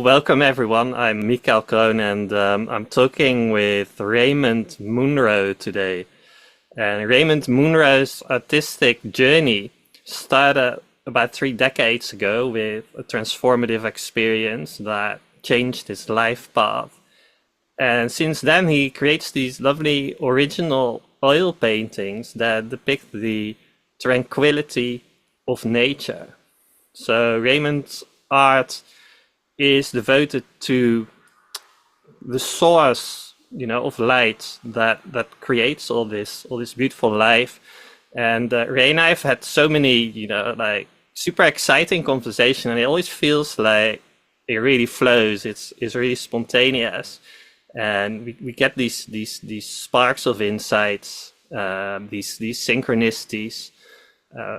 Welcome everyone, I'm Michiel Kroon and I'm talking with Raymond Munro today. And Raymond Munro's artistic journey started about 3 decades ago with a transformative experience that changed his life path. And since then he creates these lovely original oil paintings that depict the tranquility of nature. So Raymond's art is devoted to the source, of light that creates all this beautiful life. And Ray and I have had so many, like super exciting conversation, and it always feels like it really flows. It's really spontaneous, and we get these sparks of insights, these synchronicities.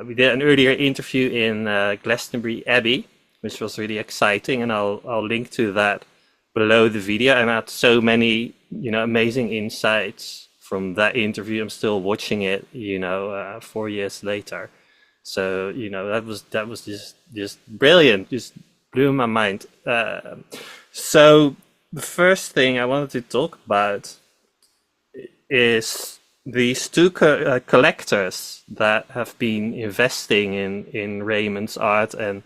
We did an earlier interview in Glastonbury Abbey, which was really exciting, and I'll link to that below the video. And I had so many, amazing insights from that interview. I'm still watching it, 4 years later. So, that was just brilliant, just blew my mind. So the first thing I wanted to talk about is these two collectors that have been investing in Raymond's art, and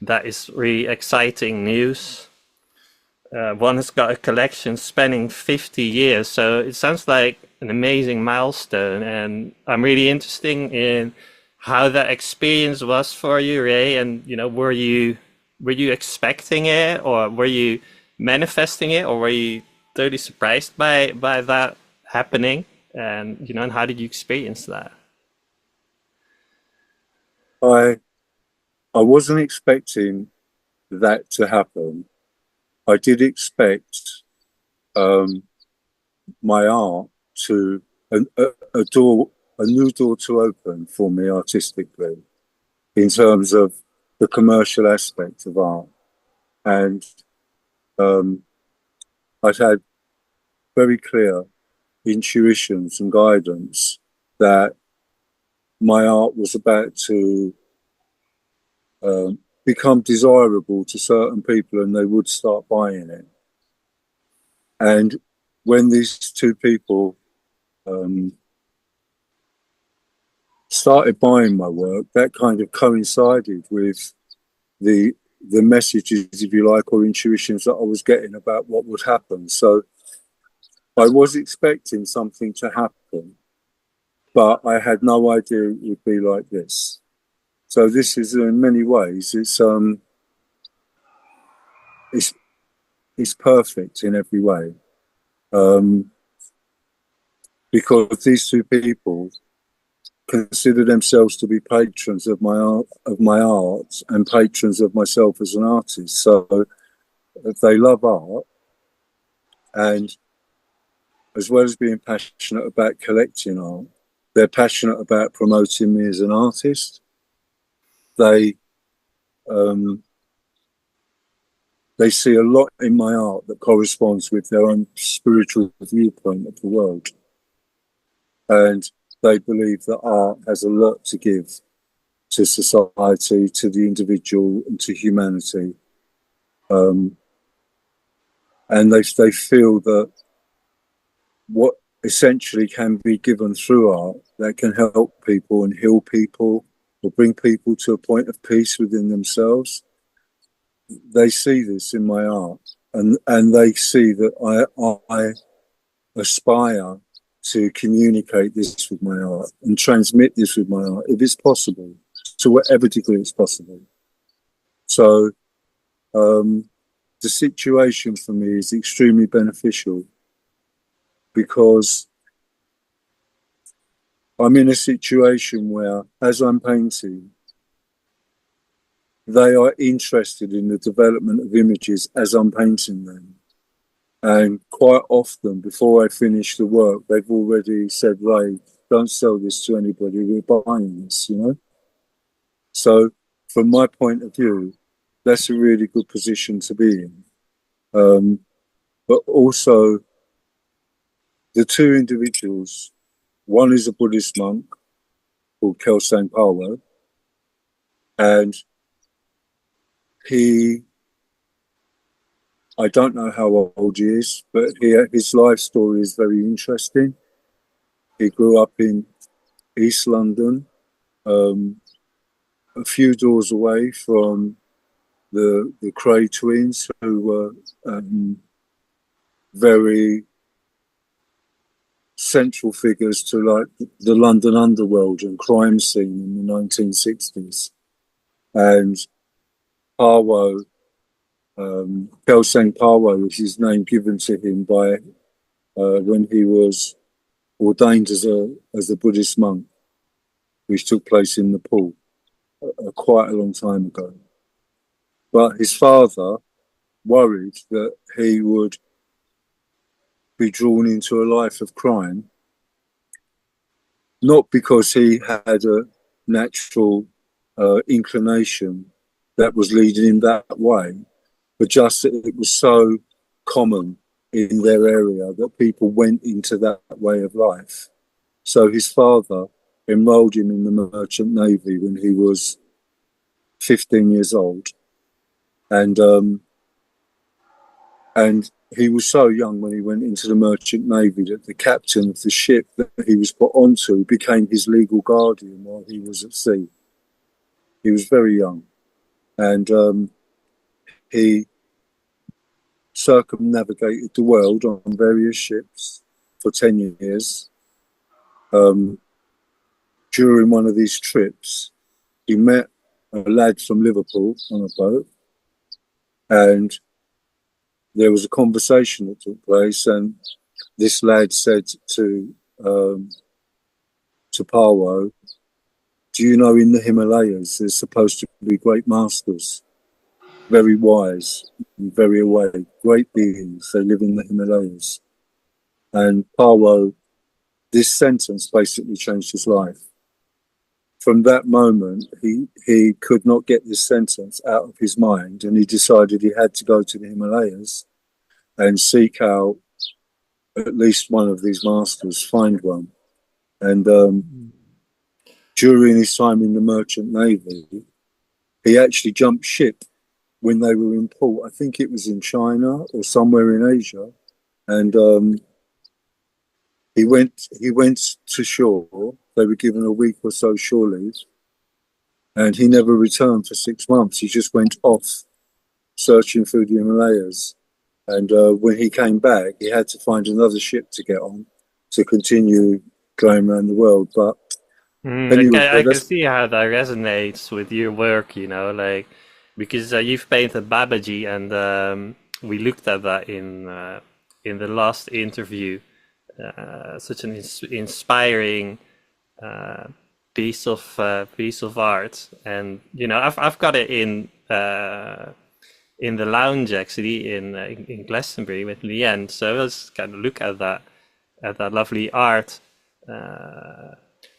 that is really exciting news. One has got a collection spanning 50 years, so it sounds like an amazing milestone, and I'm really interested in how that experience was for you, Ray. And were you expecting it, or were you manifesting it, or were you totally surprised by that happening? And and how did you experience that? I wasn't expecting that to happen. I did expect my art to a new door to open for me artistically, in terms of the commercial aspect of art. And I'd had very clear intuitions and guidance that my art was about to become desirable to certain people, and they would start buying it. And when these two people started buying my work, that kind of coincided with the messages, if you like, or intuitions that I was getting about what would happen. So I was expecting something to happen, but I had no idea it would be like this. So this is, in many ways, it's perfect in every way, because these two people consider themselves to be patrons of my art, and patrons of myself as an artist. So they love art, and as well as being passionate about collecting art, they're passionate about promoting me as an artist. They see a lot in my art that corresponds with their own spiritual viewpoint of the world. And they believe that art has a lot to give to society, to the individual, and to humanity. And they feel that what essentially can be given through art that can help people and heal people, or bring people to a point of peace within themselves, they see this in my art, and they see that I aspire to communicate this with my art and transmit this with my art, if it's possible, to whatever degree it's possible. So the situation for me is extremely beneficial, because I'm in a situation where, as I'm painting, they are interested in the development of images as I'm painting them. And quite often, before I finish the work, they've already said, "Ray, don't sell this to anybody, we're buying this," So from my point of view, that's a really good position to be in. But also, the two individuals, one is a Buddhist monk called Kray, and he I don't know how old he is, but his life story is very interesting. He grew up in East London, um, a few doors away from the Kray Twins, who were very central figures to like the London underworld and crime scene in the 1960s. And Parwo, Kelsang Parwo is his name given to him by when he was ordained as a Buddhist monk, which took place in Nepal quite a long time ago. But his father worried that he would be drawn into a life of crime, not because he had a natural inclination that was leading him that way, but just that it was so common in their area that people went into that way of life. So his father enrolled him in the Merchant Navy when he was 15 years old. And he was so young when he went into the Merchant Navy that the captain of the ship that he was put onto became his legal guardian while he was at sea. He was very young. And he circumnavigated the world on various ships for 10 years. During one of these trips, he met a lad from Liverpool on a boat, and there was a conversation that took place, and this lad said to Parwo, "Do you know in the Himalayas there's supposed to be great masters, very wise and very awake, great beings, they live in the Himalayas?" And Parwo, this sentence basically changed his life. From that moment, he could not get this sentence out of his mind, and he decided he had to go to the Himalayas and seek out at least one of these masters, find one. And during his time in the Merchant Navy, he actually jumped ship when they were in port. I think it was in China or somewhere in Asia. And he went to shore. They were given a week or so shore leave. And he never returned for 6 months. He just went off searching through the Himalayas. And when he came back, he had to find another ship to get on to continue going around the world. But anyway, I can see how that resonates with your work, like because you've painted Babaji, and we looked at that in the last interview. Such an inspiring piece of art, and I've got it in the lounge actually in Glastonbury with Leanne. So let's kind of look at that lovely art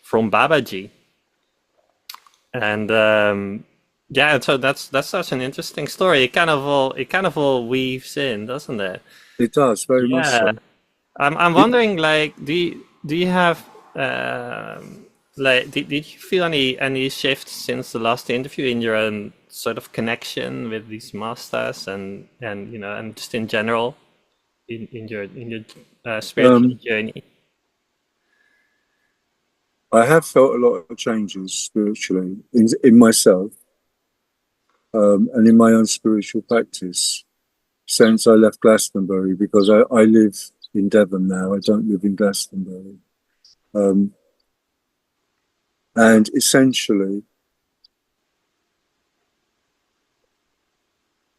from Babaji, and so that's such an interesting story. It kind of all weaves in, doesn't it? It does very much so. I'm wondering, like, do you have did you feel any shifts since the last interview in your own sort of connection with these masters and and just in general in your spiritual journey? I have felt a lot of changes spiritually in myself and in my own spiritual practice since I left Glastonbury, because I live in Devon now. I don't live in Glastonbury. And essentially,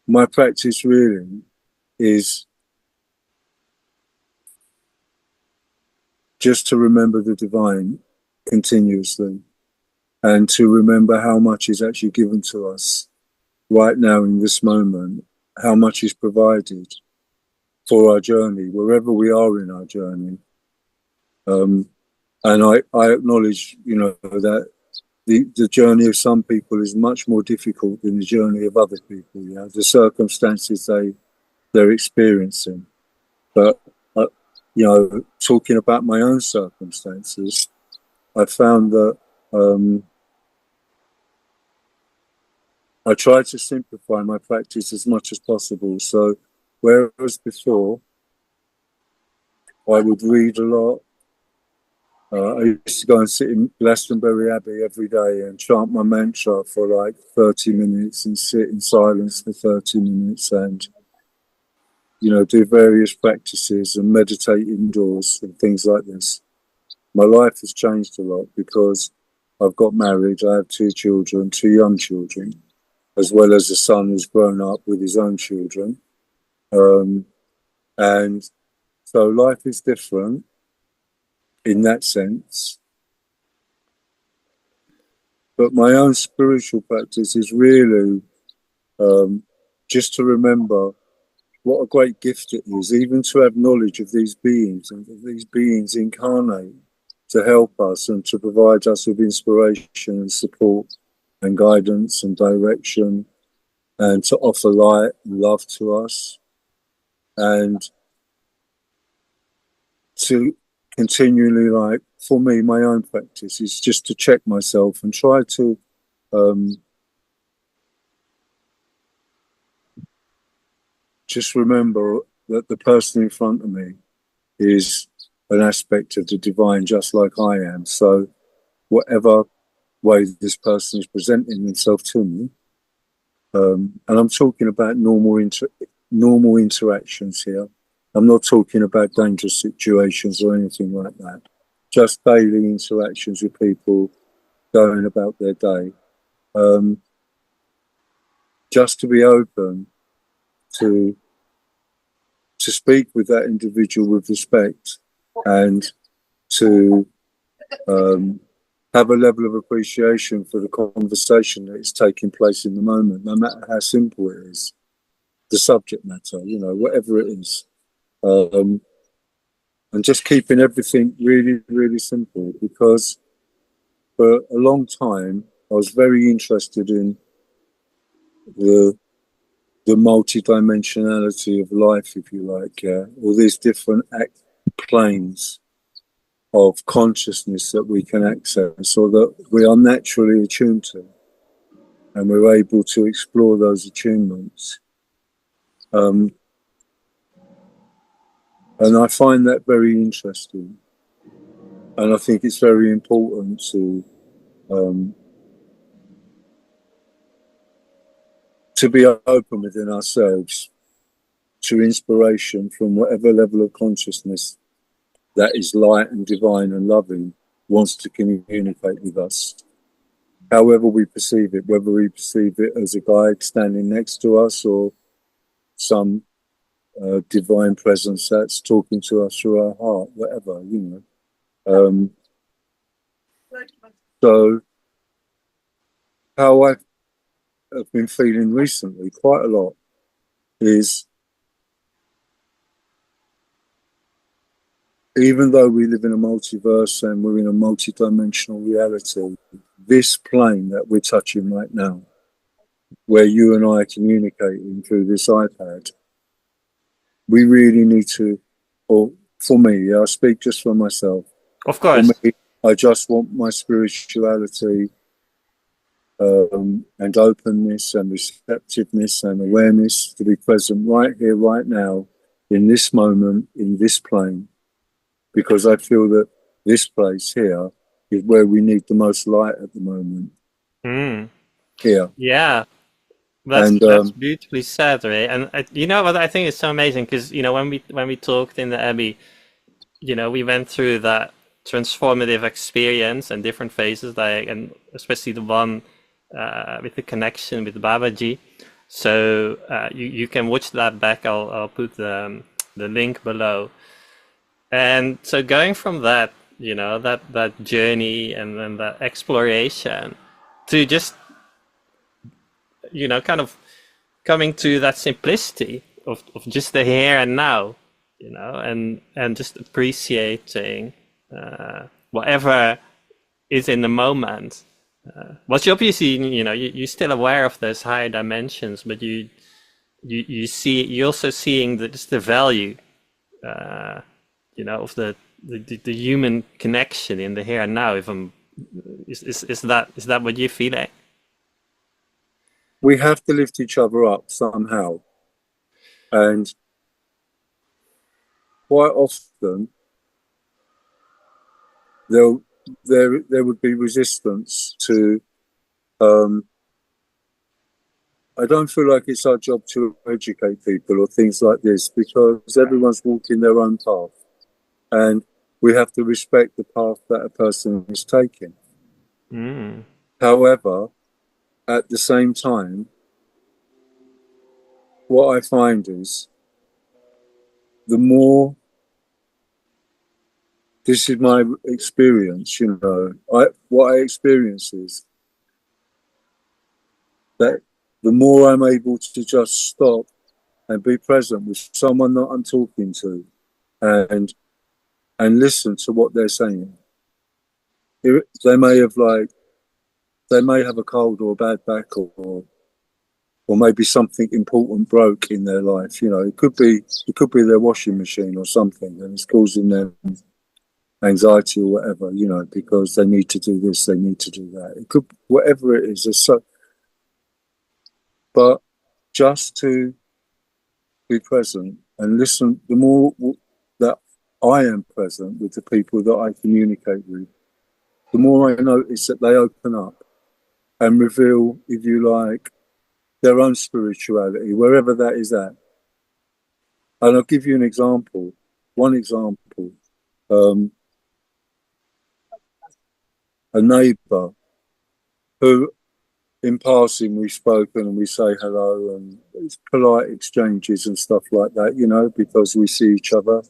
my practice really is just to remember the divine continuously, and to remember how much is actually given to us right now in this moment, how much is provided for our journey, wherever we are in our journey. And I acknowledge, that the journey of some people is much more difficult than the journey of other people. The circumstances they're experiencing. But talking about my own circumstances, I found that I try to simplify my practice as much as possible. So Whereas before, I would read a lot. I used to go and sit in Glastonbury Abbey every day and chant my mantra for like 30 minutes and sit in silence for 30 minutes and, you know, do various practices and meditate indoors and things like this. My life has changed a lot because I've got married. I have 2 children, 2 young children, as well as a son who's grown up with his own children. And so life is different in that sense. But my own spiritual practice is really just to remember what a great gift it is, even to have knowledge of these beings and that these beings incarnate to help us and to provide us with inspiration and support and guidance and direction and to offer light and love to us and to continually, like, for me, my own practice is just to check myself and try to just remember that the person in front of me is an aspect of the divine just like I am. So whatever way this person is presenting themselves to me, and I'm talking about normal interactions here. I'm not talking about dangerous situations or anything like that. Just daily interactions with people going about their day. Just to be open to speak with that individual with respect and to have a level of appreciation for the conversation that is taking place in the moment, no matter how simple it is, the subject matter, you know, whatever it is. And just keeping everything really, really simple, because for a long time I was very interested in the multi-dimensionality of life, if you like, all these different planes of consciousness that we can access or that we are naturally attuned to, and we're able to explore those attunements. And I find that very interesting, and I think it's very important to be open within ourselves to inspiration from whatever level of consciousness that is light and divine and loving wants to communicate with us. However we perceive it, whether we perceive it as a guide standing next to us or some divine presence that's talking to us through our heart, whatever, you know. So how I've been feeling recently quite a lot is, even though we live in a multiverse and we're in a multi-dimensional reality, this plane that we're touching right now, where you and I are communicating through this iPad, we really need to, or for me, I speak just for myself. Of course. For me, I just want my spirituality and openness and receptiveness and awareness to be present right here, right now, in this moment, in this plane, because I feel that this place here is where we need the most light at the moment. Here. Yeah. That's beautifully said, Ray. And you know what I think is so amazing, because you know when we talked in the Abbey, you know, we went through that transformative experience and different phases, like, and especially the one with the connection with Babaji. So you can watch that back. I'll put the link below. And so going from that, you know, that journey and then that exploration to just, you know, kind of coming to that simplicity of just the here and now, you know, and just appreciating whatever is in the moment. But you obviously, you know, you're still aware of those higher dimensions, but you're also seeing just the value, you know, of the human connection in the here and now. If is that what you feel like? We have to lift each other up somehow, and quite often there would be resistance to. I don't feel like it's our job to educate people or things like this, because everyone's walking their own path, and we have to respect the path that a person is taking. Mm. However, at the same time, what I find is the more, this is my experience, what I experience is that the more I'm able to just stop and be present with someone that I'm talking to, and listen to what they're saying. They may have a cold or a bad back, or maybe something important broke in their life. It could be their washing machine or something, and it's causing them anxiety or whatever. Because they need to do this, they need to do that. It could, whatever it is. But just to be present and listen. The more that I am present with the people that I communicate with, the more I notice that they open up and reveal, if you like, their own spirituality, wherever that is at. And I'll give you an example. One example, a neighbour who, in passing, we've spoken and we say hello, and it's polite exchanges and stuff like that, because we see each other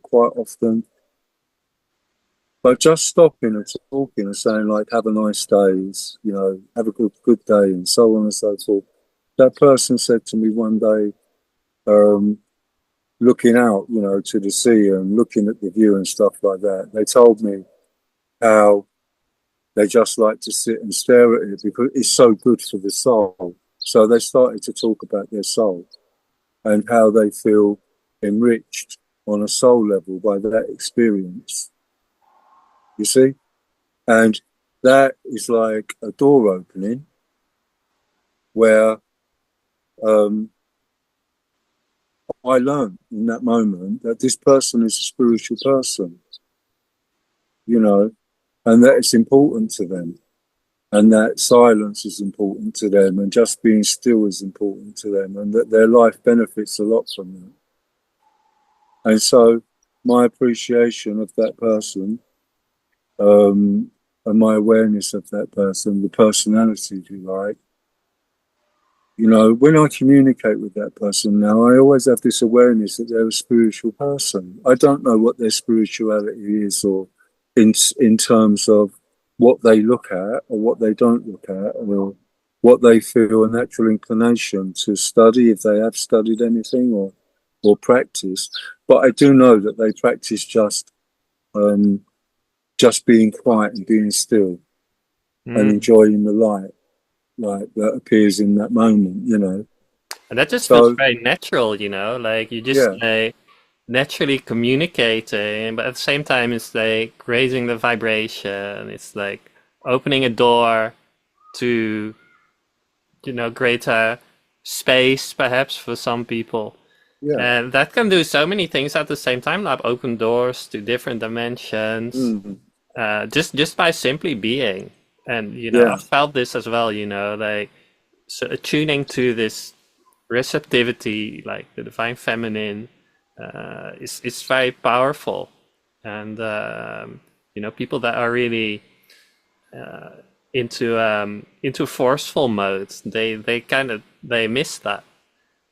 quite often. But just stopping and talking and saying, like, have a nice day, have a good day, and so on and so forth. That person said to me one day, looking out, to the sea and looking at the view and stuff like that, they told me how they just like to sit and stare at it because it's so good for the soul. So they started to talk about their soul and how they feel enriched on a soul level by that experience. You see? And that is like a door opening where I learned in that moment that this person is a spiritual person, and that it's important to them, and that silence is important to them, and just being still is important to them, and that their life benefits a lot from that. And so my appreciation of that person, and my awareness of that person, the personality, if you like, when I communicate with that person now, I always have this awareness that they're a spiritual person. I don't know what their spirituality is, or in terms of what they look at or what they don't look at, or what they feel a natural inclination to study, if they have studied anything or practice. But I do know that they practice just being quiet and being still and enjoying the light, like, that appears in that moment, And that just feels So very natural, like you just yeah, like naturally communicating, but at the same time, it's like raising the vibration. It's like opening a door to, greater space, perhaps, for some people. yeah, And that can do so many things at the same time, like open doors to different dimensions, just by simply being. And, yeah. I've felt this as well, like so attuning to this receptivity, like the divine feminine, is very powerful. And, people that are really into forceful modes, they miss that.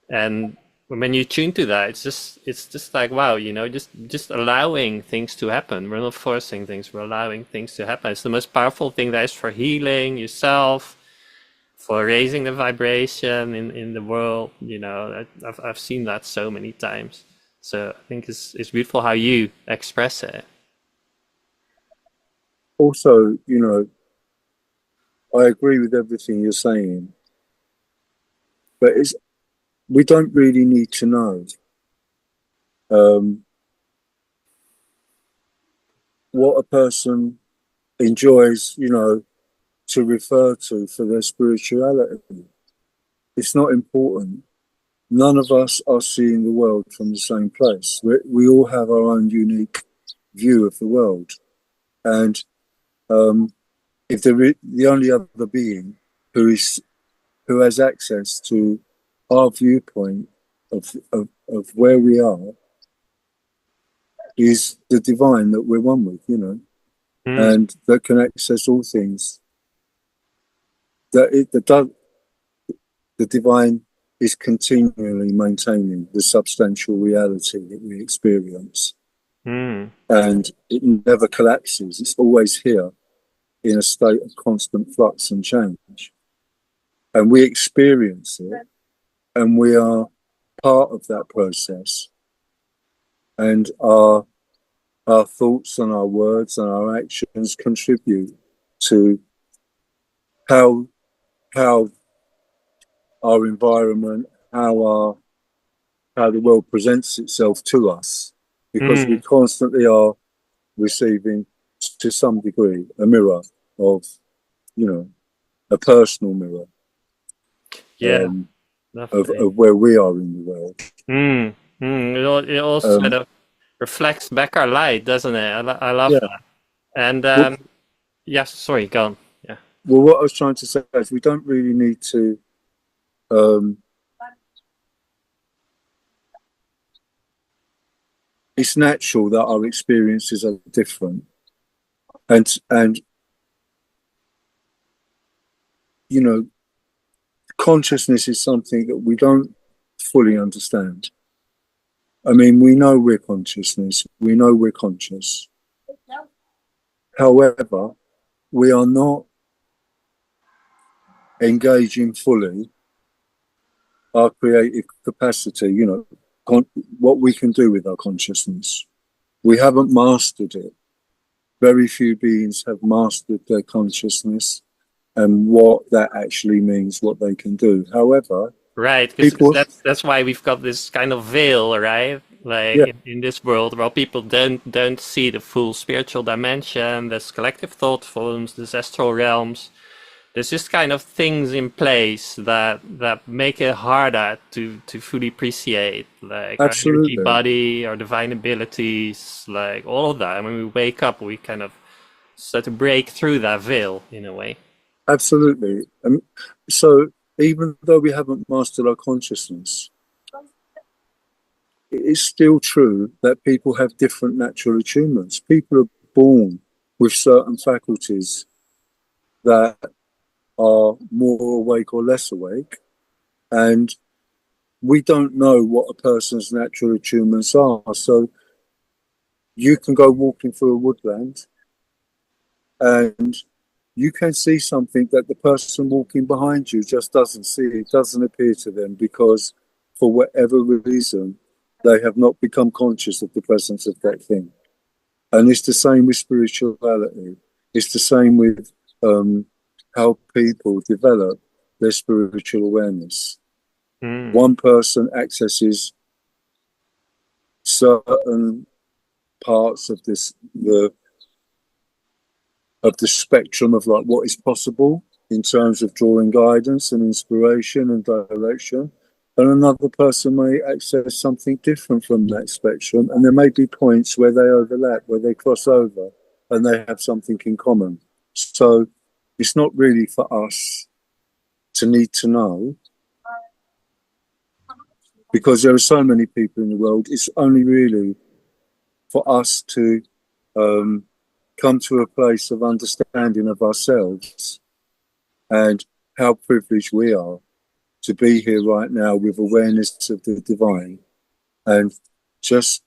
And when you tune to that, it's just like, wow, just allowing things to happen. We're not forcing things, we're allowing things to happen. It's the most powerful thing there is for healing yourself, for raising the vibration in the world. I've seen that so many times. So I think it's beautiful how you express it. Also, I agree with everything you're saying, but we don't really need to know what a person enjoys, to refer to for their spirituality. It's not important. none of us are seeing the world from the same place. We all have our own unique view of the world. And if the only other being who has access to our viewpoint of where we are is the divine that we're one with, and that can access all things. The divine is continually maintaining the substantial reality that we experience. And it never collapses. It's always here in a state of constant flux and change. And we experience it, and we are part of that process. And our thoughts and our words and our actions contribute to how our environment, how the world presents itself to us, because we constantly are receiving, to some degree, a mirror of, a personal mirror. Of where we are in the world. It all sort of reflects back our light, doesn't it? I love that. And sorry, go on. Yeah. Well, what I was trying to say is we don't really need to it's natural that our experiences are different. And consciousness is something that we don't fully understand. I mean, we know we're consciousness. We know we're conscious. However, we are not engaging fully our creative capacity, what we can do with our consciousness. We haven't mastered it. Very few beings have mastered their consciousness and what that actually means, what they can do. However, right, because that's why we've got this kind of veil, right? Like in this world, where people don't see the full spiritual dimension. There's collective thought forms, there's astral realms. There's just kind of things in place that make it harder to fully appreciate, like our energy body, our divine abilities, like all of that. And when we wake up, we kind of start to break through that veil in a way. Absolutely. So even though we haven't mastered our consciousness, it is still true that people have different natural attunements. People are born with certain faculties that are more awake or less awake, and we don't know what a person's natural attunements are. So you can go walking through a woodland and you can see something that the person walking behind you just doesn't see. It doesn't appear to them because for whatever reason they have not become conscious of the presence of that thing. And it's the same with spirituality. It's the same with how people develop their spiritual awareness. One person accesses certain parts of the spectrum of like what is possible in terms of drawing guidance and inspiration and direction, and another person may access something different from that spectrum, and there may be points where they overlap, where they cross over, and they have something in common. So it's not really for us to need to know, because there are so many people in the world. It's only really for us to come to a place of understanding of ourselves and how privileged we are to be here right now with awareness of the divine, and just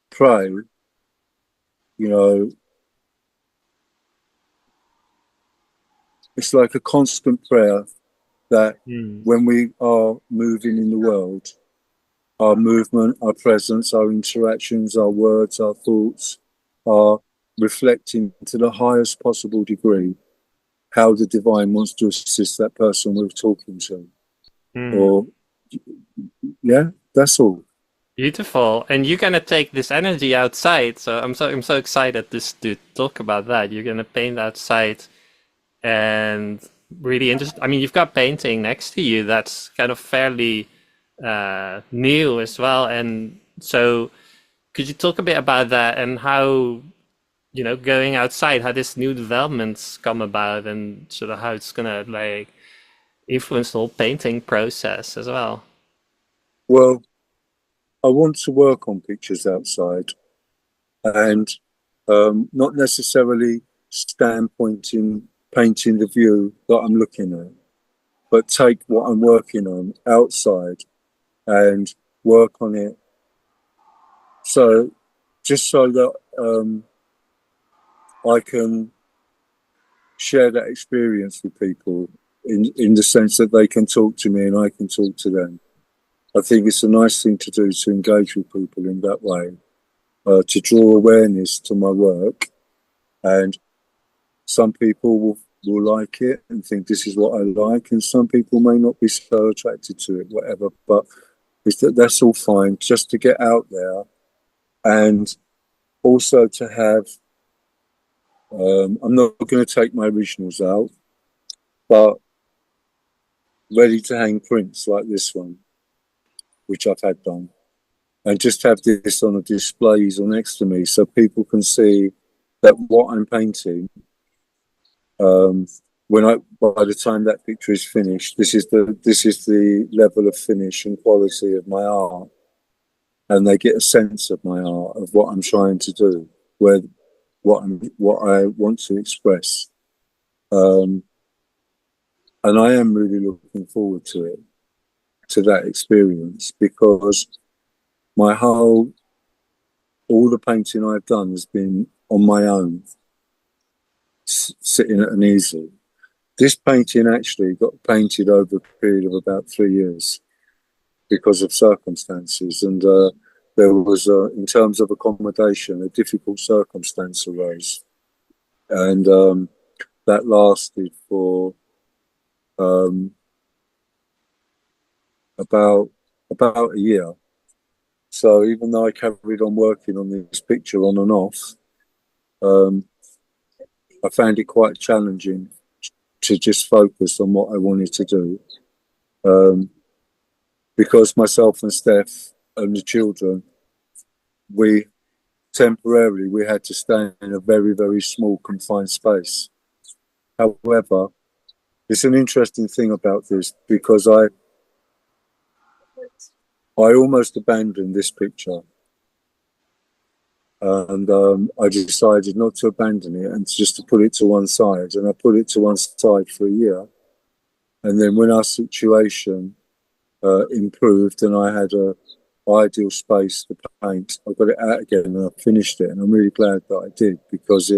pray, it's like a constant prayer that when we are moving in the world, our movement, our presence, our interactions, our words, our thoughts are reflecting to the highest possible degree how the divine wants to assist that person we're talking to. Or, that's all. Beautiful. And you're gonna take this energy outside. So I'm so excited to talk about that. You're gonna paint outside, and really interesting. I mean, you've got painting next to you that's kind of fairly new as well. And so could you talk a bit about that and how, going outside, how this new developments come about and sort of how it's gonna like influence the whole painting process as well? Well, I want to work on pictures outside and not necessarily standpointing, painting the view that I'm looking at, but take what I'm working on outside and work on it. So just so that I can share that experience with people in the sense that they can talk to me and I can talk to them. I think it's a nice thing to do to engage with people in that way, to draw awareness to my work. And some people will like it and think this is what I like, and some people may not be so attracted to it, whatever. But that's all fine, just to get out there and also to have, I'm not going to take my originals out, but ready to hang prints like this one, which I've had done, and just have this on a display next to me so people can see that what I'm painting, by the time that picture is finished, this is the level of finish and quality of my art, and they get a sense of my art, of what I'm trying to do, what I want to express, and I am really looking forward to it, to that experience, because all the painting I've done has been on my own, sitting at an easel. This painting actually got painted over a period of about 3 years because of circumstances, and there was, in terms of accommodation, a difficult circumstance arose, and that lasted for about a year. So even though I carried on working on this picture on and off, I found it quite challenging to just focus on what I wanted to do, because myself and Steph and the children, we had to stay in a very, very small confined space. However, it's an interesting thing about this, because I almost abandoned this picture, and I decided not to abandon it and just to put it to one side, and I put it to one side for a year. And then when our situation improved and I had a ideal space to paint, I got it out again and I finished it, and I'm really glad that I did, because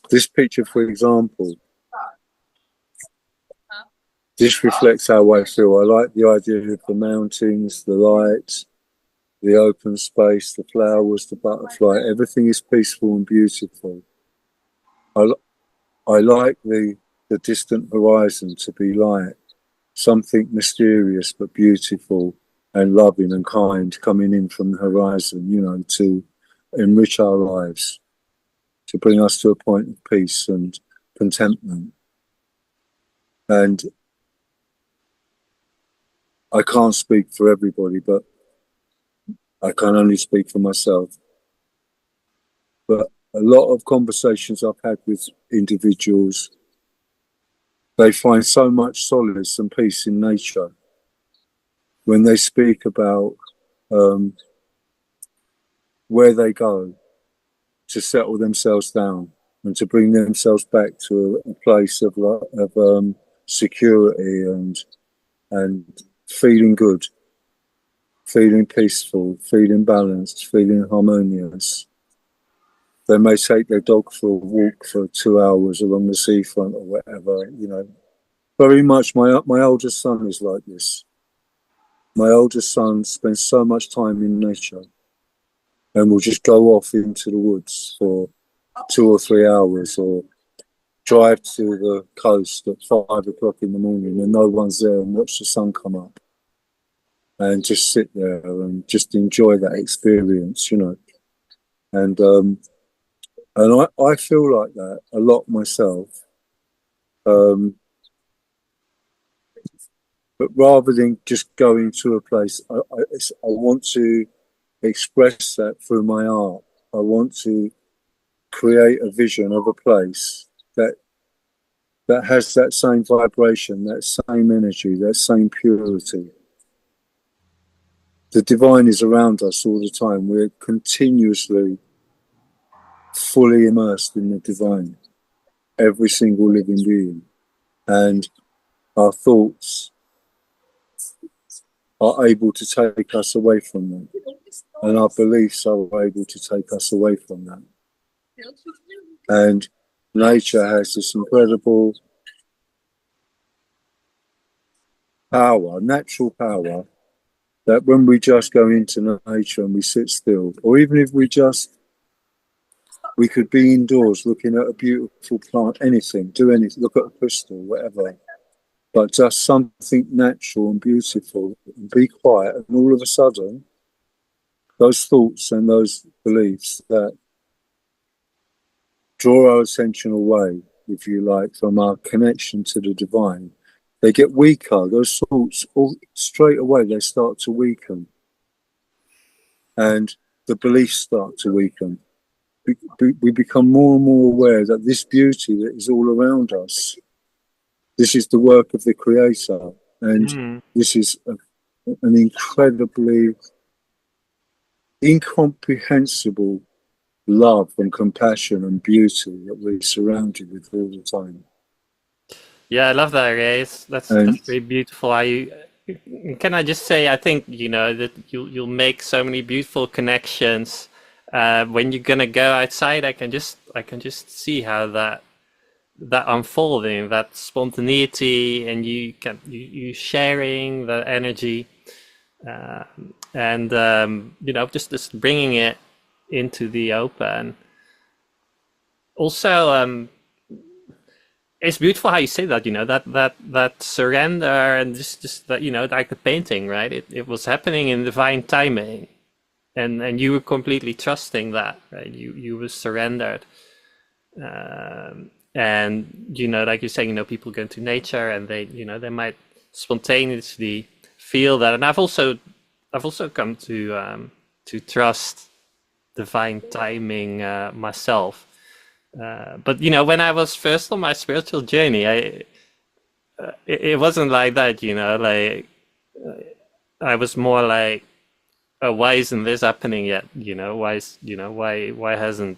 this picture, for example, this reflects how I feel. I like the idea of the mountains, the light, the open space, the flowers, the butterfly. Everything is peaceful and beautiful. I like the distant horizon to be like something mysterious but beautiful and loving and kind coming in from the horizon, to enrich our lives, to bring us to a point of peace and contentment. And I can't speak for everybody, but I can only speak for myself. But a lot of conversations I've had with individuals, they find so much solace and peace in nature when they speak about where they go to settle themselves down and to bring themselves back to a place of security and feeling good, feeling peaceful, feeling balanced, feeling harmonious. They may take their dog for a walk for 2 hours along the seafront or whatever. Very much my oldest son is like this. My oldest son spends so much time in nature and will just go off into the woods for 2 or 3 hours, or drive to the coast at 5 o'clock in the morning when no one's there, and watch the sun come up and just sit there and just enjoy that experience, And I feel like that a lot myself. But rather than just going to a place, I want to express that through my art. I want to create a vision of a place that has that same vibration, that same energy, that same purity. The divine is around us all the time. We're continuously fully immersed in the divine, every single living being. And our thoughts are able to take us away from that. And our beliefs are able to take us away from that. And nature has this incredible power, natural power, that when we just go into nature and we sit still, or even if we could be indoors looking at a beautiful plant, anything, do anything, look at a crystal, whatever, but just something natural and beautiful, and be quiet, and all of a sudden, those thoughts and those beliefs that draw our attention away, if you like, from our connection to the divine, they get weaker. Those thoughts, all straight away, they start to weaken. And the beliefs start to weaken. We become more and more aware that this beauty that is all around us, this is the work of the Creator. And this is an incredibly incomprehensible love and compassion and beauty that we're surrounded with all the time. Yeah, I love that, Ray. That's very beautiful. Can I just say, I think, you know, that you'll make so many beautiful connections when you're gonna go outside. I can just see how that unfolding, that spontaneity, and you sharing the energy, and you know, just bringing it into the open. Also, it's beautiful how you say that, you know, that surrender, and just that, you know, like the painting, right? It was happening in divine timing, and you were completely trusting that, right? You were surrendered. And, you know, like you're saying, you know, people go into nature and they, you know, they might spontaneously feel that. And I've also come to trust divine timing myself. But, you know, when I was first on my spiritual journey, it wasn't like that, you know, like I was more like, oh, why isn't this happening yet? You know, why hasn't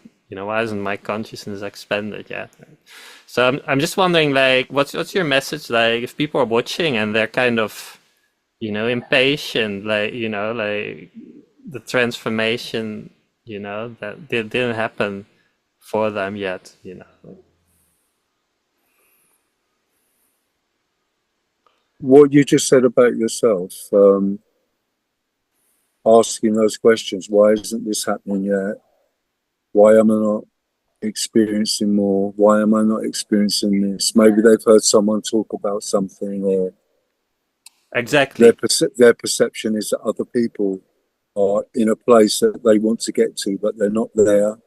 my consciousness expanded yet? So I'm just wondering, like, what's your message, like, if people are watching and they're kind of, you know, impatient, like, you know, like the transformation, you know, that didn't happen for them yet, you know. What you just said about yourself, asking those questions, why isn't this happening yet? Why am I not experiencing more? Why am I not experiencing this? Maybe they've heard someone talk about something, or Exactly. their perception is that other people are in a place that they want to get to, but they're not there.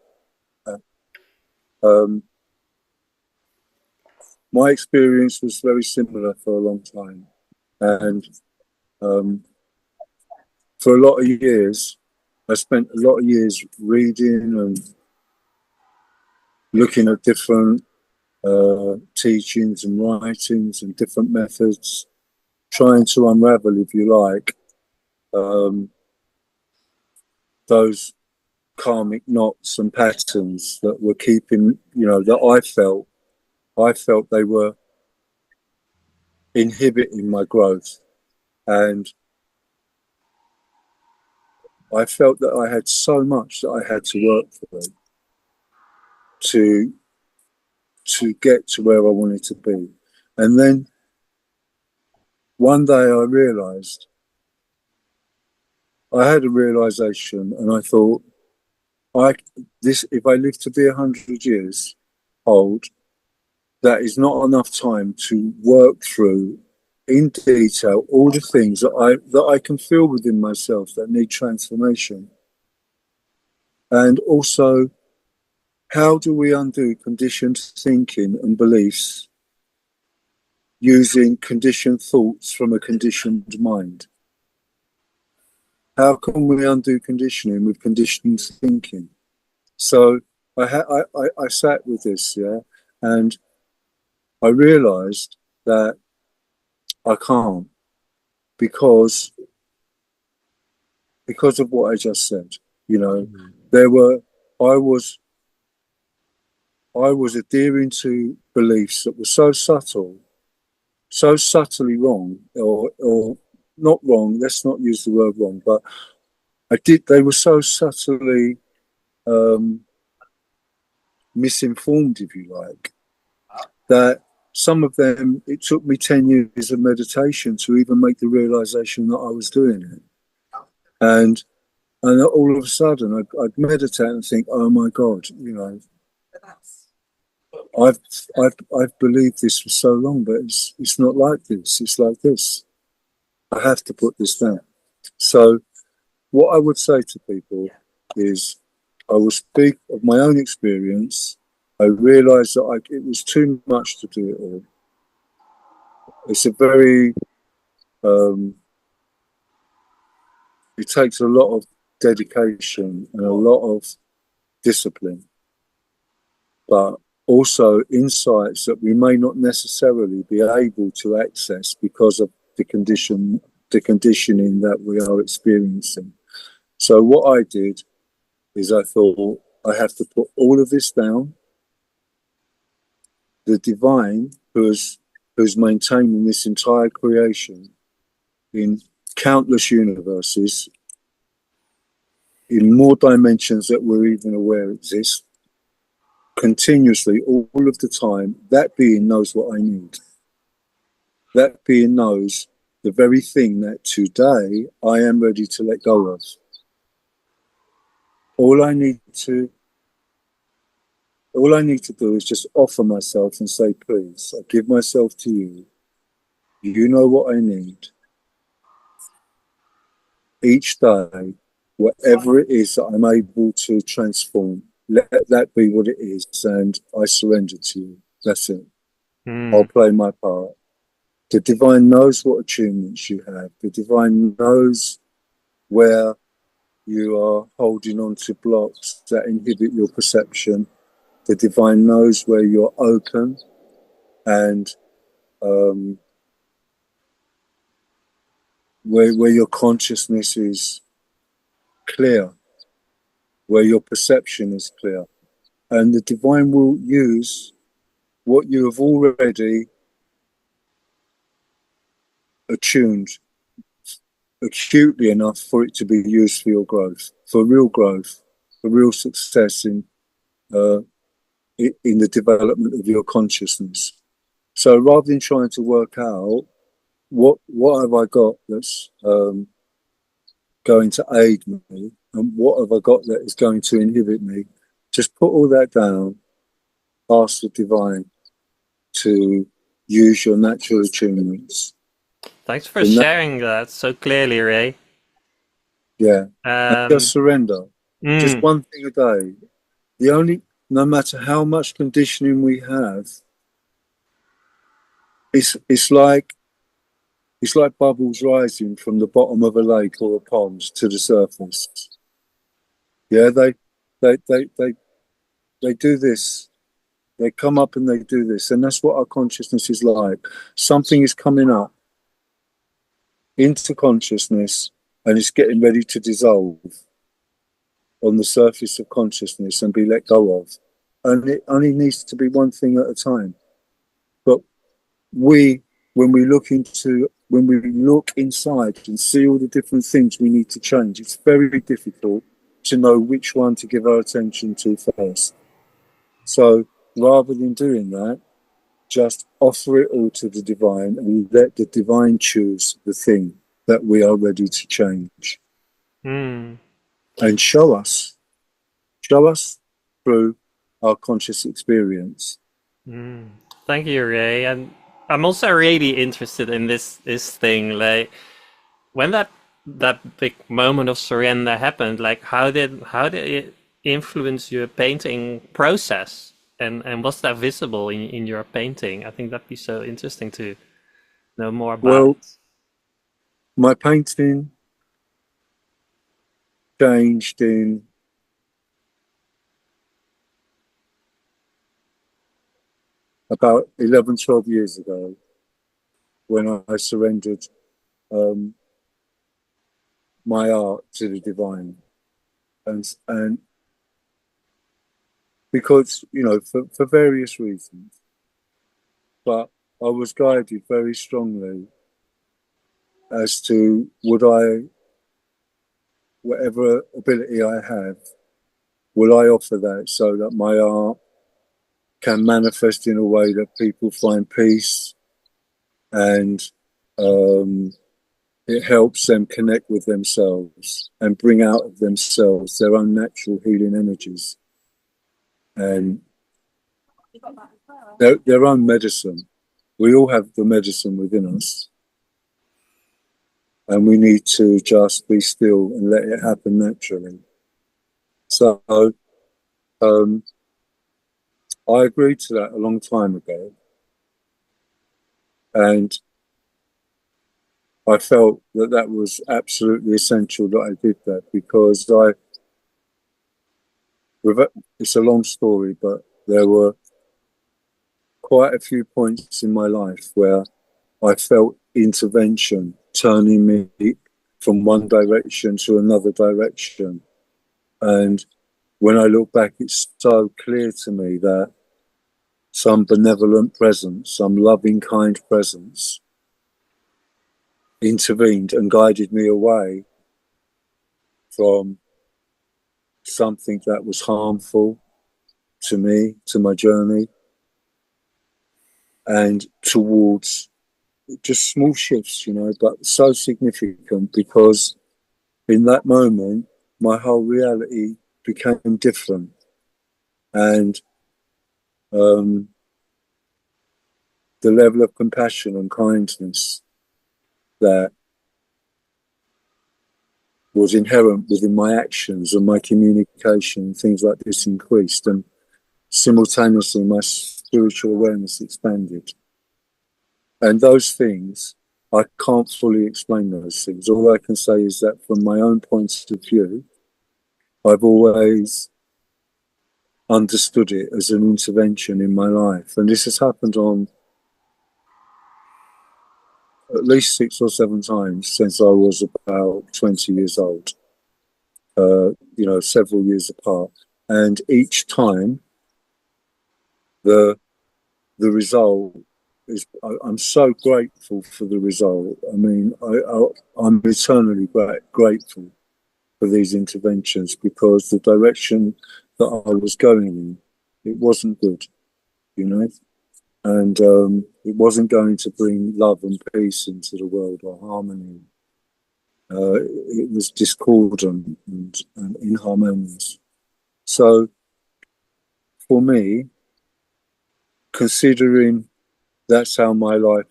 My experience was very similar for a long time, and for a lot of years, I spent a lot of years reading and looking at different teachings and writings and different methods, trying to unravel, if you like, those karmic knots and patterns that were keeping, you know, that I felt they were inhibiting my growth. And I felt that I had so much that I had to work for to get to where I wanted to be. And then one day I realized, I had a realization, and I thought, if I live to be 100 years old, that is not enough time to work through in detail all the things that I can feel within myself that need transformation. And also, how do we undo conditioned thinking and beliefs using conditioned thoughts from a conditioned mind. How can we undo conditioning with conditioned thinking? So I sat with this, yeah, and I realized that I can't because of what I just said. You know, I was adhering to beliefs that were so subtle, so subtly wrong, or not wrong. Let's not use the word wrong, but they were so subtly misinformed, if you like, that some of them, it took me 10 years of meditation to even make the realization that I was doing it. And all of a sudden I'd meditate and think, oh my God, you know, I've believed this for so long, but it's not like this. It's like this. I have to put this down. So what I would say to people is, I will speak of my own experience. I realized that it was too much to do it all. It's a very, it takes a lot of dedication and a lot of discipline, but also insights that we may not necessarily be able to access because of the conditioning that we are experiencing. So what I did is I thought, I have to put all of this down. The divine, who's maintaining this entire creation in countless universes, in more dimensions that we're even aware exist, continuously, all of the time, that being knows what I need. That being knows the very thing that today I am ready to let go of. All I need to do is just offer myself and say, please, I give myself to you. You know what I need. Each day, whatever it is that I'm able to transform, let that be what it is, and I surrender to you. That's it. I'll play my part. The divine knows what attunements you have. The divine knows where you are holding on to blocks that inhibit your perception. The divine knows where you're open and where your consciousness is clear, where your perception is clear. And the divine will use what you have already attuned acutely enough for it to be used for your growth, for real success in the development of your consciousness. So rather than trying to work out what have I got that's going to aid me, and what have I got that is going to inhibit me, just put all that down, ask the divine to use your natural attunements. Thanks for sharing that so clearly, Ray. Yeah, and just surrender. Just one thing a day. No matter how much conditioning we have, it's like bubbles rising from the bottom of a lake or a pond to the surface. Yeah, they do this. They come up and they do this, and that's what our consciousness is like. Something is coming up into consciousness, and it's getting ready to dissolve on the surface of consciousness and be let go of. And it only needs to be one thing at a time. But when we look inside and see all the different things we need to change, it's very difficult to know which one to give our attention to first. So rather than doing that, just offer it all to the divine and let the divine choose the thing that we are ready to change. And show us through our conscious experience. Thank you, Ray. And I'm also really interested in this thing, like when that big moment of surrender happened, like how did it influence your painting process, and was that visible in your painting? I think that'd be so interesting to know more about Well, it? my painting changed in about 11, 12 years ago when I surrendered um, my art to the divine. And because, you know, for various reasons, but I was guided very strongly as to whatever ability I have, will I offer that so that my art can manifest in a way that people find peace and um, it helps them connect with themselves and bring out of themselves their own natural healing energies and their own medicine. We all have the medicine within us, and we need to just be still and let it happen naturally. So I agreed to that a long time ago, and I felt that that was absolutely essential that I did that because it's a long story, but there were quite a few points in my life where I felt intervention turning me from one direction to another direction. And when I look back, it's so clear to me that some benevolent presence, some loving, kind presence intervened and guided me away from something that was harmful to me, to my journey, and towards just small shifts, you know, but so significant because in that moment, my whole reality became different. And um, the level of compassion and kindness that was inherent within my actions and my communication, things like this increased. And simultaneously, my spiritual awareness expanded. And those things, I can't fully explain those things. All I can say is that from my own point of view, I've always understood it as an intervention in my life. And this has happened on at least 6 or 7 times since I was about 20 years old, you know, several years apart. And each time, the result is, I'm so grateful for the result. I mean, I'm eternally grateful for these interventions because the direction that I was going in, it wasn't good, you know, and it wasn't going to bring love and peace into the world or harmony. It was discordant and inharmonious. So for me, considering that's how my life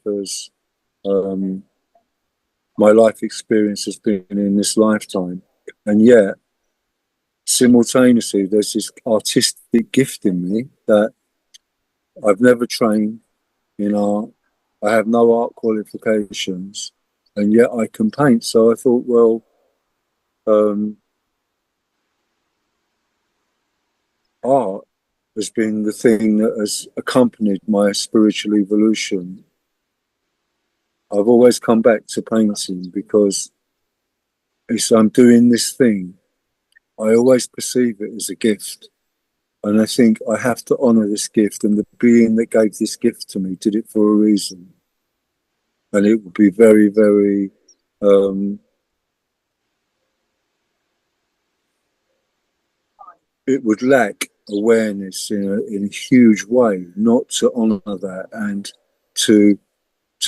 experience has been in this lifetime, and yet simultaneously there's this artistic gift in me that I've never trained in art. I have no art qualifications, and yet I can paint. So I thought, well, art has been the thing that has accompanied my spiritual evolution. I've always come back to painting because I'm doing this thing. I always perceive it as a gift. And I think I have to honor this gift. And the being that gave this gift to me did it for a reason. And it would be very, very, it would lack awareness in a huge way not to honor that and to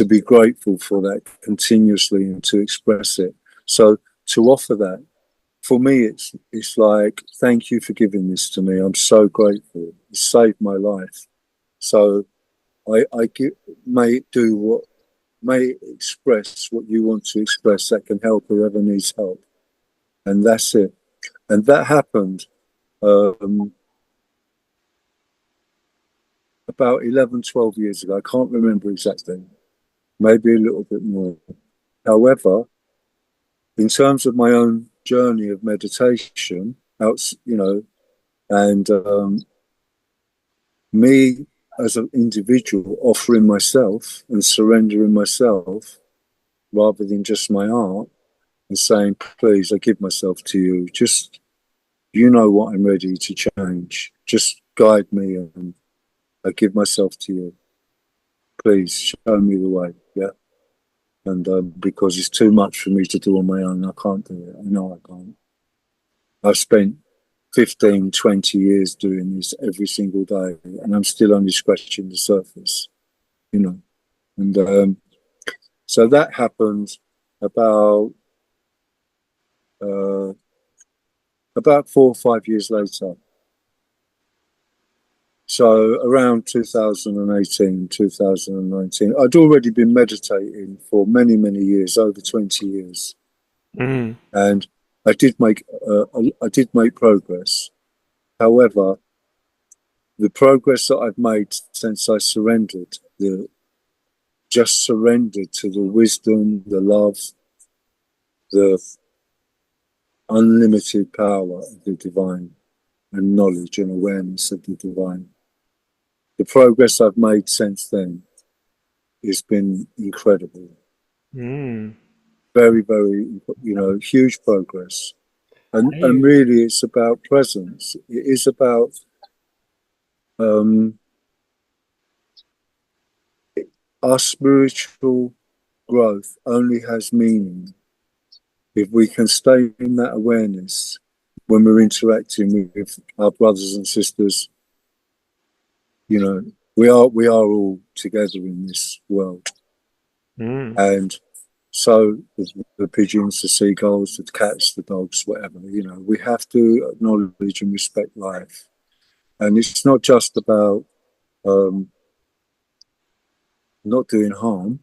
be grateful for that continuously and to express it. So to offer that, for me, it's like, thank you for giving this to me. I'm so grateful. It saved my life. So may express what you want to express that can help whoever needs help. And that's it. And that happened about 11, 12 years ago. I can't remember exactly. maybe a little bit more. However, in terms of my own journey of meditation, and me as an individual offering myself and surrendering myself rather than just my art and saying, please, I give myself to you. Just, you know what I'm ready to change. Just guide me and I give myself to you. Please show me the way. Yeah. And because it's too much for me to do on my own, I can't do it. I know I can't. I've spent 15, 20 years doing this every single day, and I'm still only scratching the surface, you know. And so that happened about uh, about 4 or 5 years later. So around 2018, 2019, I'd already been meditating for many, many years, over 20 years. Mm. And I did make progress. However, the progress that I've made since I surrendered, just surrendered to the wisdom, the love, the unlimited power of the divine and knowledge and awareness of the divine. The progress I've made since then has been incredible. Mm. Very, very, huge progress. And really it's about presence. It is about our spiritual growth only has meaning if we can stay in that awareness when we're interacting with our brothers and sisters. You know, we are all together in this world. Mm. And so the pigeons, the seagulls, the cats, the dogs, whatever, we have to acknowledge and respect life. And it's not just about not doing harm,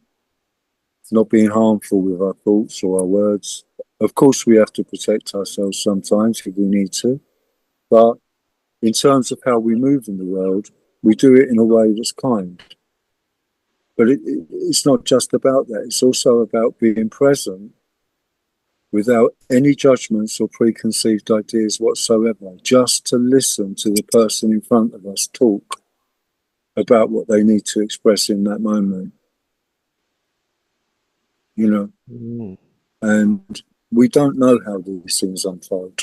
not being harmful with our thoughts or our words. Of course, we have to protect ourselves sometimes if we need to. But in terms of how we move in the world, we do it in a way that's kind. But it's not just about that. It's also about being present without any judgments or preconceived ideas whatsoever, just to listen to the person in front of us talk about what they need to express in that moment. Mm. And we don't know how these things unfold.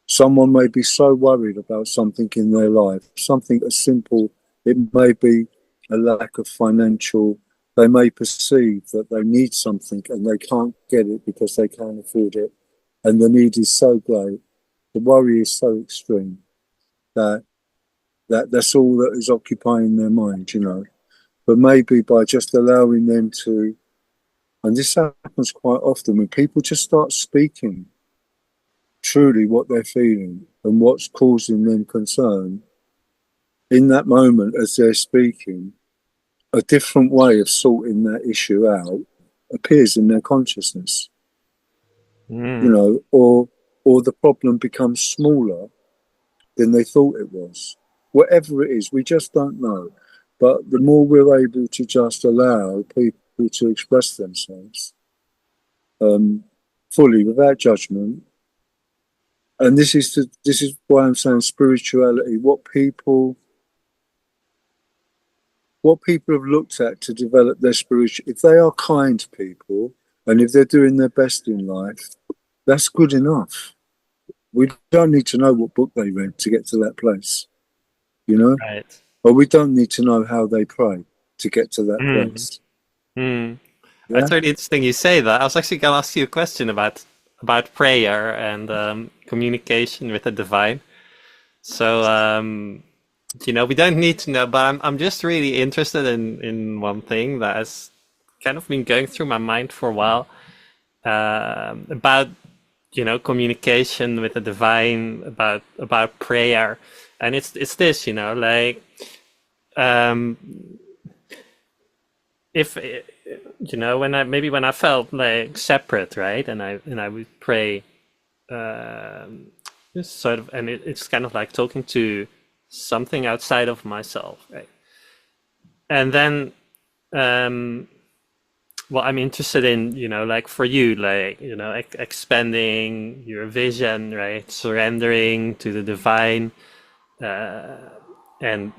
Someone may be so worried about something in their life, something as simple, it may be a lack of financial, they may perceive that they need something and they can't get it because they can't afford it. And the need is so great, the worry is so extreme that's all that is occupying their mind, But maybe by just allowing them to, and this happens quite often when people just start speaking truly what they're feeling and what's causing them concern, in that moment as they're speaking, a different way of sorting that issue out appears in their consciousness, Mm. or the problem becomes smaller than they thought it was. Whatever it is, we just don't know. But the more we're able to just allow people to express themselves fully without judgment, and this is why I'm saying spirituality. What people have looked at to develop their spiritual, if they are kind people and if they're doing their best in life, that's good enough. We don't need to know what book they read to get to that place, Right. or we don't need to know how they pray to get to that Mm. place. Mm. Yeah. It's really interesting you say that. I was actually going to ask you a question about prayer and communication with the divine. So we don't need to know, but I'm just really interested in one thing that has kind of been going through my mind for a while, about communication with the divine, about prayer, and it's this, like, um, if when I felt like separate, right, and I would pray, just sort of, and it's kind of like talking to something outside of myself, right, and then well, I'm interested in, like for you, like, expanding your vision, right? Surrendering to the divine, uh, and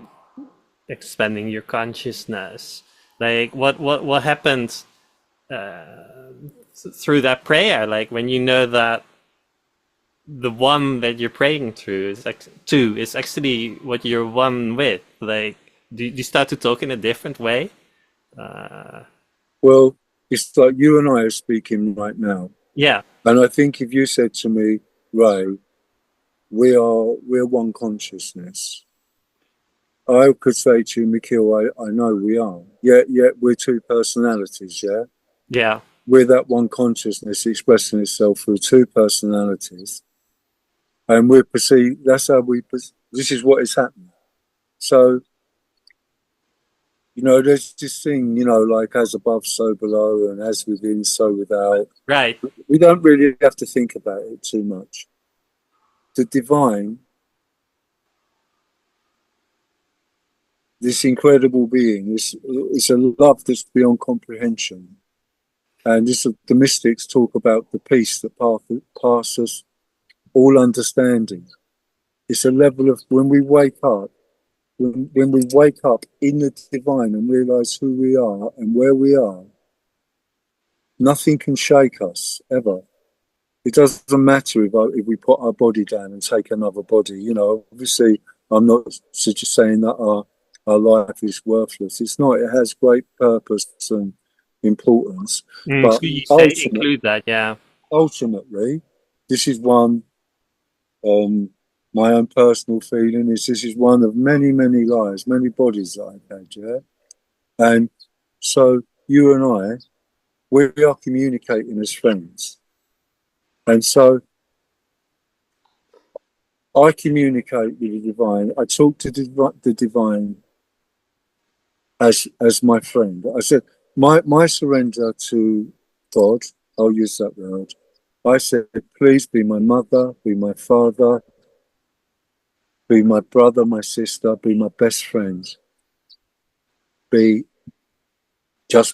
expanding your consciousness. Like, what happened through that prayer? Like, when you know that the one that you're praying to is actually what you're one with. Like, do you start to talk in a different way? Uh, Well, it's like you and I are speaking right now. yeah, And I think if you said to me, Ray, we're one consciousness, I could say to you, Michiel, I know we are. Yet we're two personalities, yeah? yeah. We're that one consciousness expressing itself through two personalities. And we're perceived, that's how this is what is happening. So, there's this thing, like as above, so below, and as within, so without. Right. We don't really have to think about it too much. The divine, this incredible being, is a love that's beyond comprehension. And the mystics talk about the peace that passes all understanding. It's a level of when we wake up, when we wake up in the divine and realize who we are and where we are, nothing can shake us ever. It doesn't matter if we put our body down and take another body. Obviously, I'm not just saying that our life is worthless. It's not. It has great purpose and importance. So But you say include that, yeah. ultimately, this is one. My own personal feeling is this is one of many, many lives, many bodies that I've had. Yeah, and so you and I, we are communicating as friends, and so I communicate with the divine. I talk to the divine as my friend. I said my surrender to God. I'll use that word. I said, please be my mother, be my father, be my brother, my sister, be my best friend, be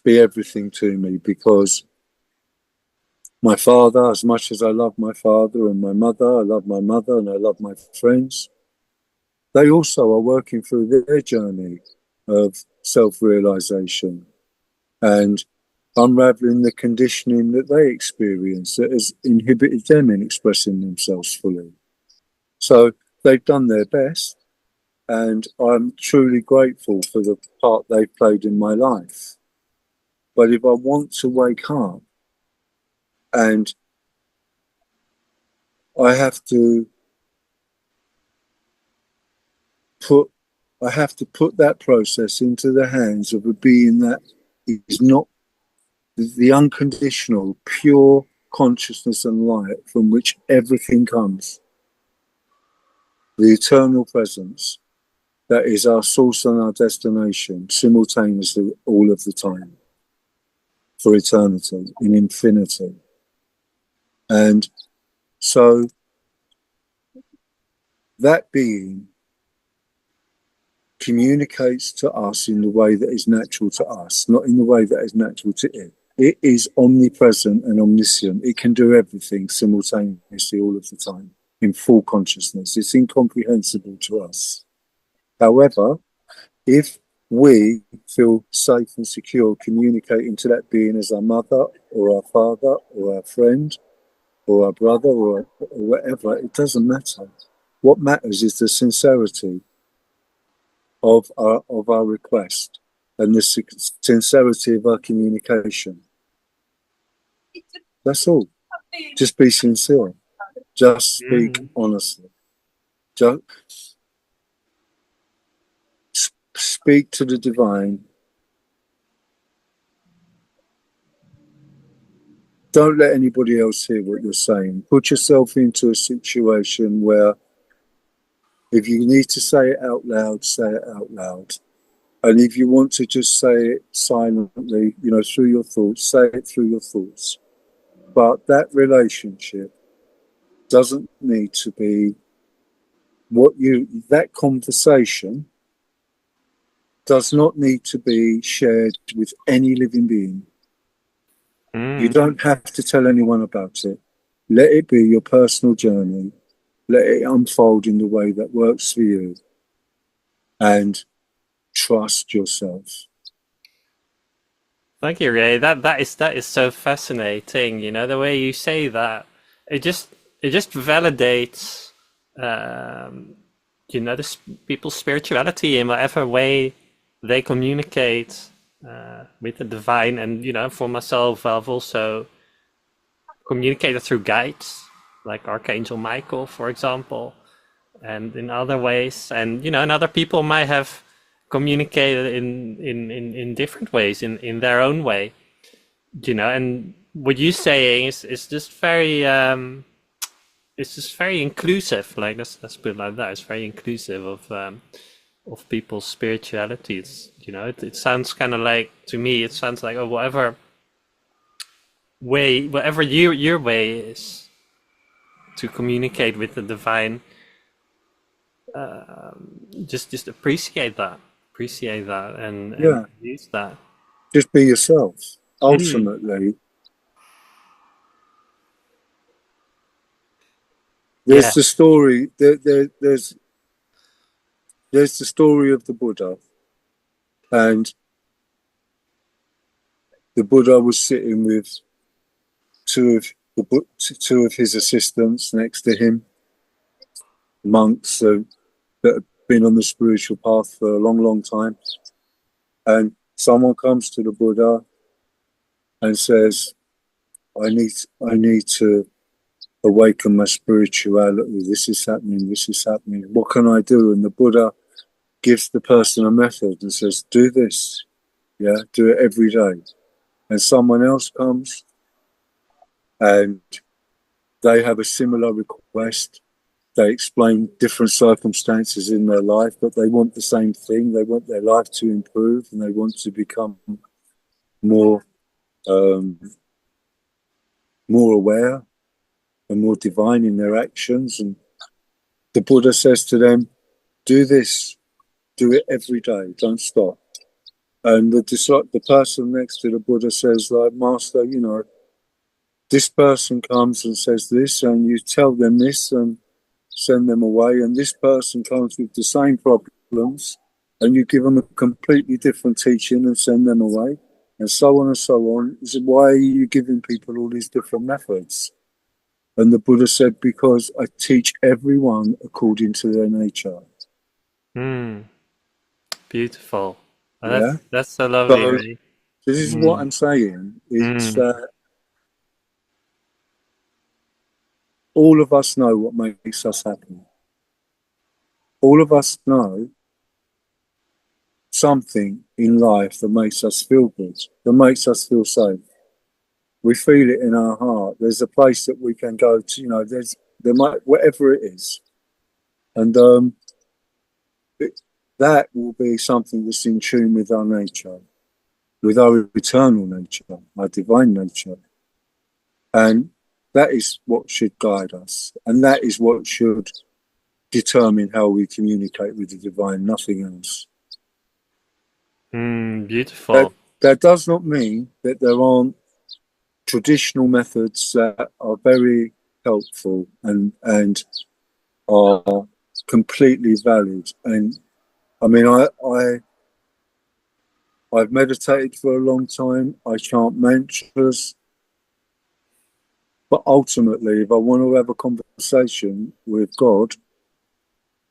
everything to me, because my father, as much as I love my father and my mother, I love my mother and I love my friends. They also are working through their journey of self-realization and unraveling the conditioning that they experience that has inhibited them in expressing themselves fully. So they've done their best, and I'm truly grateful for the part they've played in my life. But if I want to wake up, and I have to put that process into the hands of a being that is not the unconditional, pure consciousness and light from which everything comes. The eternal presence that is our source and our destination simultaneously all of the time, for eternity, in infinity. And so that being communicates to us in the way that is natural to us, not in the way that is natural to it. It is omnipresent and omniscient. It can do everything simultaneously all of the time in full consciousness. It's incomprehensible to us. However, if we feel safe and secure communicating to that being as our mother or our father or our friend or our brother or whatever, it doesn't matter. What matters is the sincerity of our request and the sincerity of our communication. That's all. Just be sincere. Just speak honestly. Just speak to the divine. Don't let anybody else hear what you're saying. Put yourself into a situation where if you need to say it out loud, say it out loud. And if you want to just say it silently, through your thoughts, say it through your thoughts. But that relationship doesn't need to be that conversation does not need to be shared with any living being. You don't have to tell anyone about it. Let it be your personal journey. Let it unfold in the way that works for you. And trust yourself. Thank you, Ray. That is so fascinating. You know, the way you say that, it just validates, people's spirituality in whatever way they communicate with the divine. And for myself, I've also communicated through guides, like Archangel Michael, for example, and in other ways. And other people might have communicated in different ways, in their own way. And what you're saying is just very it's just very inclusive. Like, let's put it like that. It's very inclusive of people's spiritualities. It sounds kind of like, to me, it sounds like, whatever your way is to communicate with the divine, just appreciate that, and use that. Just be yourself. Ultimately, there's the story. There's the story of the Buddha, and the Buddha was sitting with two of his assistants next to him, monks that have been on the spiritual path for a long, long time. And someone comes to the Buddha and says, I need to awaken my spirituality. This is happening. What can I do? And the Buddha gives the person a method and says, do this. Yeah, do it every day. And someone else comes and they have a similar request. They explain different circumstances in their life, but they want the same thing. They want their life to improve, and they want to become more aware and more divine in their actions. And the Buddha says to them, do this, do it every day, don't stop. And the person next to the Buddha says, like, Master, this person comes and says this, and you tell them this and send them away, and this person comes with the same problems and you give them a completely different teaching and send them away, and so on and so on. He said, why are you giving people all these different methods? And the Buddha said, because I teach everyone according to their nature. Beautiful. Yeah? That's so lovely, So Ray. this is what I'm saying, is that all of us know what makes us happy. All of us know something in life that makes us feel good, that makes us feel safe. We feel it in our heart. There's a place that we can go to, whatever it is. And that will be something that's in tune with our nature, with our eternal nature, our divine nature. And that is what should guide us. And that is what should determine how we communicate with the divine, nothing else. Beautiful. That does not mean that there aren't traditional methods that are very helpful and are completely valid. And I mean, I've meditated for a long time. I chant mantras. But ultimately, if I want to have a conversation with God,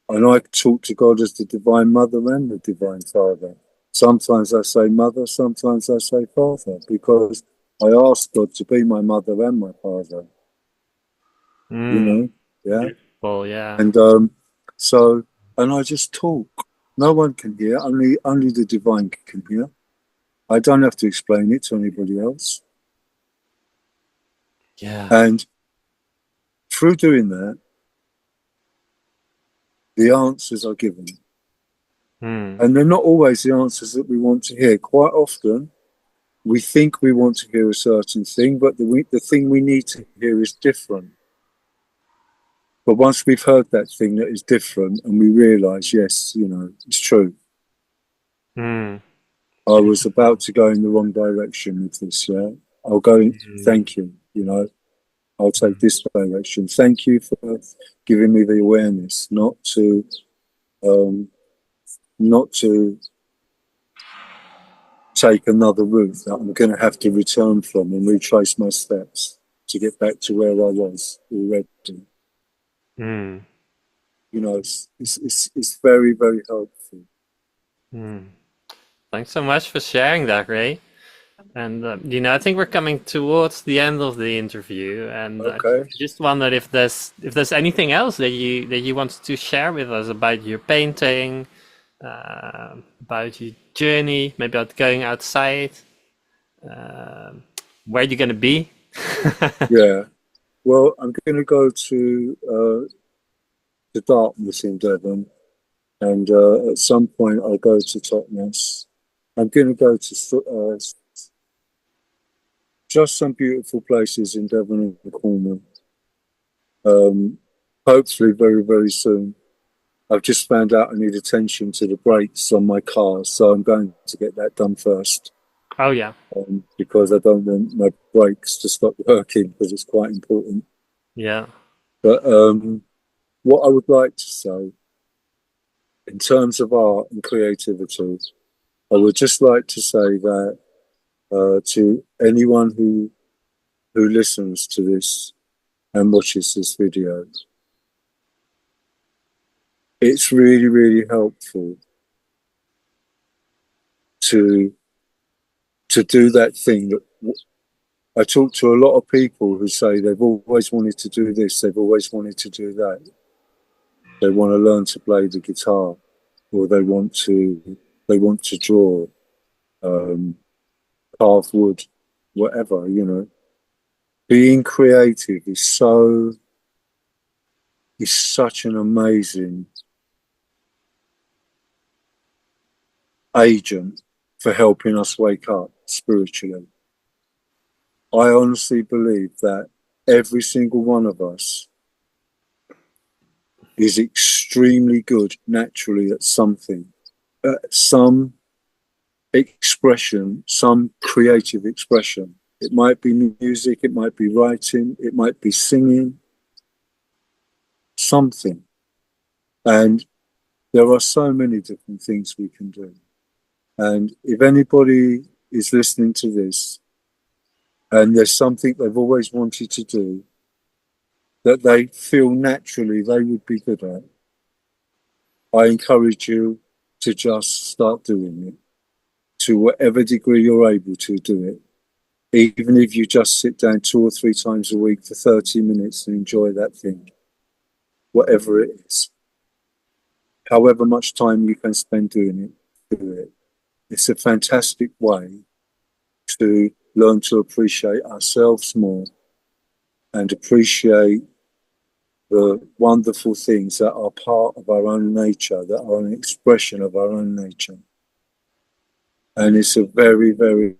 and I talk to God as the Divine Mother and the Divine Father. Sometimes I say Mother, sometimes I say Father, because I ask God to be my mother and my father. Yeah. Beautiful, yeah. And and I just talk. No one can hear. Only the divine can hear. I don't have to explain it to anybody else. Yeah. And through doing that, the answers are given. And they're not always the answers that we want to hear. Quite often, we think we want to hear a certain thing, but the thing we need to hear is different. But once we've heard that thing that is different and we realise, yes, it's true, Mm. I was about to go in the wrong direction with this. Yeah, I'll go. Mm. Thank you. You know, I'll take this direction. Thank you for giving me the awareness um, not to take another route that I'm going to have to return from and retrace my steps to get back to where I was already. Mm. You know, it's very, very helpful. Mm. Thanks so much for sharing that, Ray. And I think we're coming towards the end of the interview, and Okay. I just wondered if there's anything else that you want to share with us about your painting, about your journey, maybe about going outside, um where you're gonna be. Yeah. Well, I'm going to go to Dartmouth in Devon, and at some point I'll go to Totnes. I'm going to go to just some beautiful places in Devon and Cornwall. Hopefully, very, very soon. I've just found out I need attention to the brakes on my car, so I'm going to get that done first, Oh yeah, because I don't want my brakes to stop working because it's quite important. yeah. But what I would like to say in terms of art and creativity, I would just like to say that to anyone who listens to this and watches this video, it's really, really helpful to do that thing that I talk to a lot of people who say they've always wanted to do this, they've always wanted to do that. They want to learn to play the guitar, or they want to draw, um, carve wood, whatever, you know. Being creative is such an amazing agent for helping us wake up spiritually. I honestly believe that every single one of us is extremely good naturally at something, at some expression, some creative expression. It might be music, it might be writing, it might be singing, something. And there are so many different things we can do. And if anybody is listening to this and there's something they've always wanted to do that they feel naturally they would be good at, I encourage you to just start doing it to whatever degree you're able to do it. Even if you just sit down 2 or 3 times a week for 30 minutes and enjoy that thing, whatever it is, however much time you can spend doing it, do it. It's a fantastic way to learn to appreciate ourselves more and appreciate the wonderful things that are part of our own nature, that are an expression of our own nature. And it's a very, very,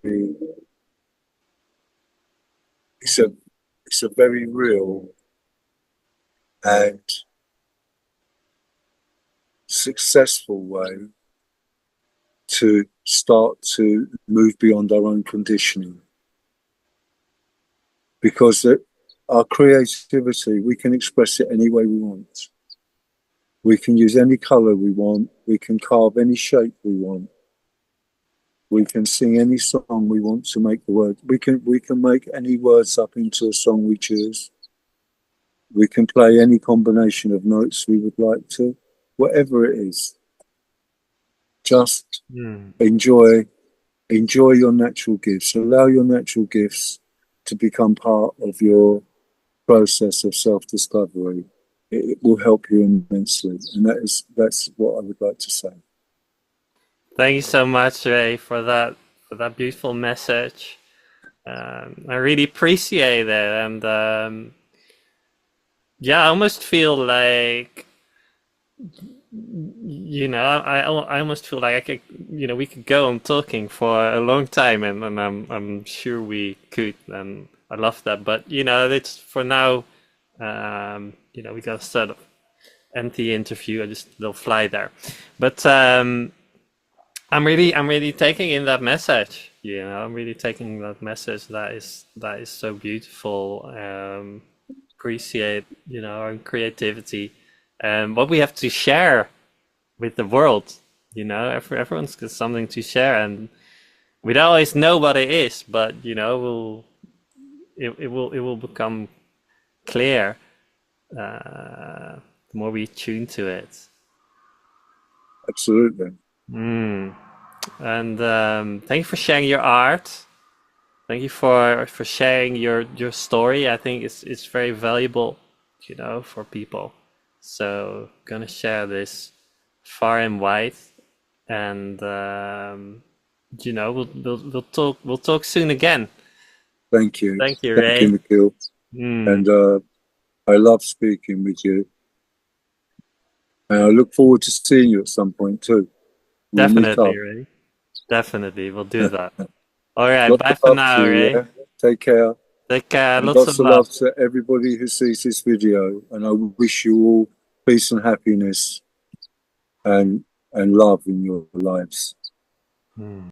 it's a, it's a very real and successful way to start to move beyond our own conditioning. Because our creativity, we can express it any way we want. We can use any color we want. We can carve any shape we want. We can sing any song we want to make the word. We can make any words up into a song we choose. We can play any combination of notes we would like to. Whatever it is, just enjoy your natural gifts. Allow your natural gifts to become part of your process of self-discovery. It will help you immensely, and that's what I would like to say. Thank you so much, Ray, for that beautiful message. I really appreciate it, and yeah, I almost feel like I almost feel like I could, we could go on talking for a long time, and I'm sure we could, and I love that. But it's for now. We got to sort of end the interview. I just will fly there, but I'm really taking in that message. You know, I'm really taking that message. That is so beautiful. Appreciate, you know, our creativity and what we have to share with the world. You know, everyone's got something to share, and we don't always know what it is, but you know, it will become clear the more we tune to it. Absolutely. Mm. And thank you for sharing your art. Thank you for sharing your story. I think it's very valuable, you know, for people. So gonna share this far and wide, and you know, we'll talk soon again. Thank you. Thank you, Thank you, Ray. Michiel. Mm, And I love speaking with you. And I look forward to seeing you at some point too. We'll meet definitely, up. Ray. Definitely, we'll do that. All right, Lots bye of for love to now, you, Ray. yeah? Take care. Take care. And Lots of lots of love. love to everybody who sees this video. And I wish you all peace and happiness and love in your lives. Mm.